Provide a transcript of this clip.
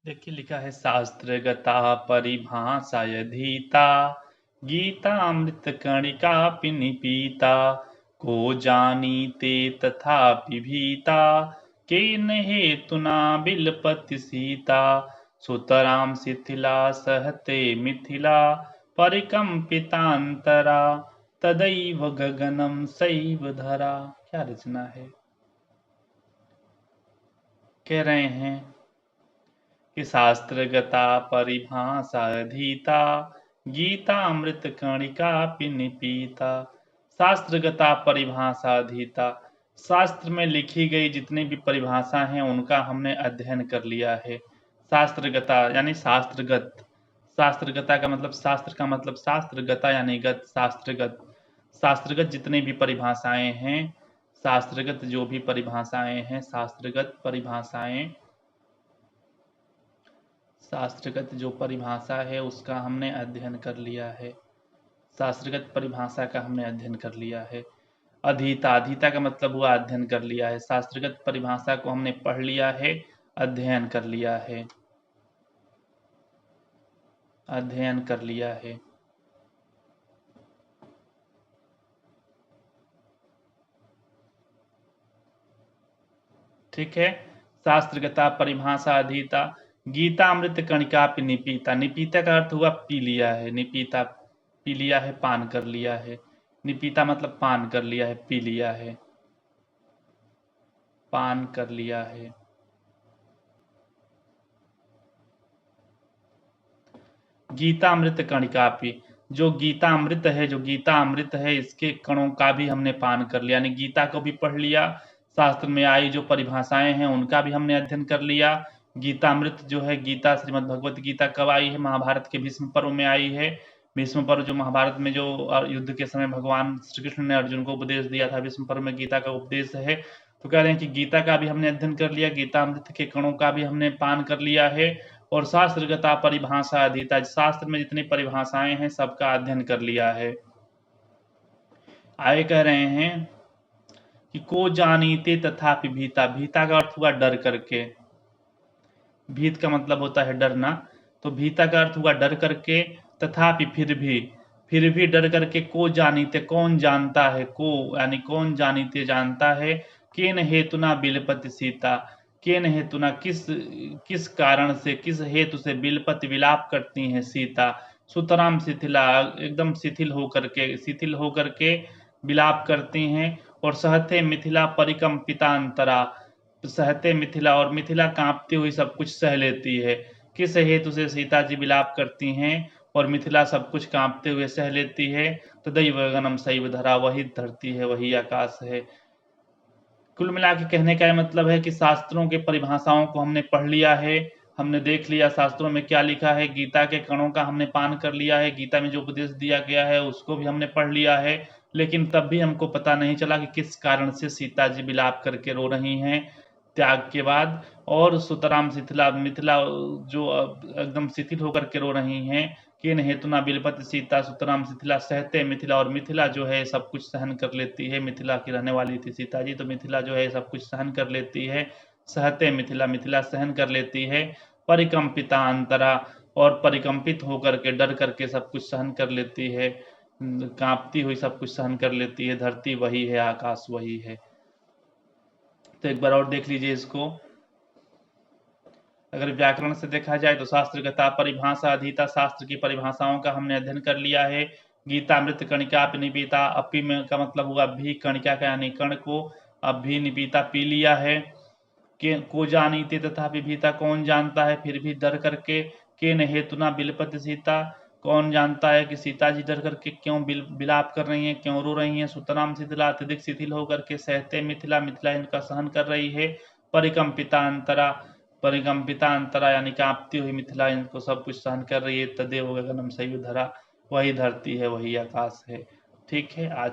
देखिए लिखा है शास्त्रगता परिभाषा यधीता गीतामृत कणिका निपीता को जानीते तथापि भीता केन हेतुना बिलपति सीता सुतरां शिथिला सहते मिथिला परिकंपितांतरा तदैव गगनम सैव धरा। क्या रचना है? कह रहे हैं कि शास्त्रगता परिभाषा अधीता गीतामृत कणिका निपीता। शास्त्रगता परिभाषा अधीता, शास्त्र में लिखी गई जितनी भी परिभाषा हैं उनका हमने अध्ययन कर लिया है। शास्त्रगता यानी शास्त्रगत, शास्त्रगता का मतलब शास्त्र का मतलब शास्त्रगता यानी गत, शास्त्रगत। शास्त्रगत जितनी भी परिभाषाएं हैं, शास्त्रगत जो भी परिभाषाएं हैं, शास्त्रगत परिभाषाएं, शास्त्रगत जो परिभाषा है उसका हमने अध्ययन कर लिया है। शास्त्रगत परिभाषा का हमने अध्ययन कर लिया है। अधीता, अधीता का मतलब हुआ अध्ययन कर लिया है। शास्त्रगत परिभाषा को हमने पढ़ लिया है, अध्ययन कर लिया है, अध्ययन कर लिया है। ठीक है। शास्त्रगता परिभाषा अधीता गीतामृत कणिका पे निपीता, निपीता का अर्थ हुआ पी लिया है। निपीता पी लिया है, पान कर लिया है। निपीता मतलब पान कर लिया है, पी लिया है, पान कर लिया है। गीतामृत कणिका पी, जो गीता अमृत है, जो गीता अमृत है इसके कणों का भी हमने पान कर लिया, यानी गीता को भी पढ़ लिया। शास्त्र में आई जो परिभाषाएं हैं उनका भी हमने अध्ययन कर लिया। गीता अमृत जो है, गीता श्रीमद् भगवत गीता कब आई है? महाभारत के भीष्म पर्व में आई है। भीष्म पर्व जो महाभारत में जो युद्ध के समय भगवान श्री कृष्ण ने अर्जुन को उपदेश दिया था, भीष्म पर्व में गीता का उपदेश है। तो कह रहे हैं कि गीता का भी हमने अध्ययन कर लिया, गीता अमृत के कणों का भी हमने पान कर लिया है। और शास्त्रगता परिभाषा अधीता, शास्त्र में जितनी परिभाषाएं हैं सबका अध्ययन कर लिया है। आगे कह रहे हैं कि को जानीते तथापि भीता, भीता का अर्थ हुआ डर करके। भीत का मतलब होता है डरना, तो भीता का अर्थ हुआ डर करके, तथापि फिर भी डर करके, को जानीते कौन जानता है, को यानी कौन जानीते जानता है, केन हेतुना बिलपति सीता, केन हेतुना किस कारण से, किस हेतु से बिलपति विलाप करती हैं सीता, सुतराम शिथिला एकदम शिथिल होकर के विलाप करती हैं, और सहते मिथिला परिकंपिता अंतरा, सहते मिथिला और मिथिला कांपती हुई सब कुछ सह लेती है। किस हेतु से सीता जी विलाप करती हैं और मिथिला सब कुछ कांपते हुए सह लेती है? तो दैव गगनम शैव धरा, वही धरती है, वही आकाश है। कुल मिला के कहने का मतलब है कि शास्त्रों के परिभाषाओं को हमने पढ़ लिया है, हमने देख लिया शास्त्रों में क्या लिखा है, गीता के कणों का हमने पान कर लिया है, गीता में जो उपदेश दिया गया है उसको भी हमने पढ़ लिया है। लेकिन तब भी हमको पता नहीं चला कि किस कारण से सीता जी विलाप करके रो रही हैं त्याग के बाद, और सुतराम शिथिला मिथिला जो एकदम शिथिल होकर के रो रही हैं। किन हेतुना बिलपत सीता सुतराम शिथिला, सहते मिथिला, और मिथिला जो है सब कुछ सहन कर लेती है। मिथिला की रहने वाली थी सीता जी, तो मिथिला जो है सब कुछ सहन कर लेती है। सहते मिथिला, मिथिला सहन कर लेती है। परिकंपिता अंतरा, और परिकंपित होकर के डर करके सब कुछ सहन कर लेती है। कांपती हुई सब कुछ सहन कर लेती है। धरती वही है, आकाश वही है। तो एक बार और देख लीजिए इसको। अगर व्याकरण से देखा जाए तो शास्त्रगता परिभाषा अधीता, शास्त्र की परिभाषाओं का हमने अध्ययन कर लिया है। गीतामृत कणिका निपीता, अपी में का मतलब हुआ भी, कणिका का यानी कण को, अब भी निपीता पी लिया है। को जानीते तथा विभीता, कौन जानता है फिर भी डर करके। के न हेतुना बिलपति सीता, कौन जानता है कि सीता जी डर करके क्यों विलाप कर रही हैं, क्यों रो रही हैं। सुतराम शिथिला, अत्यधिक शिथिल होकर के, सहते मिथिला, मिथिला इनका सहन कर रही है। परिकंपिता अंतरा, परिकंपिता अंतरा यानी कांपती हुई मिथिला इनको सब कुछ सहन कर रही है। तदेव गगनम सैव धरा, वही धरती है, वही आकाश है। ठीक है, आज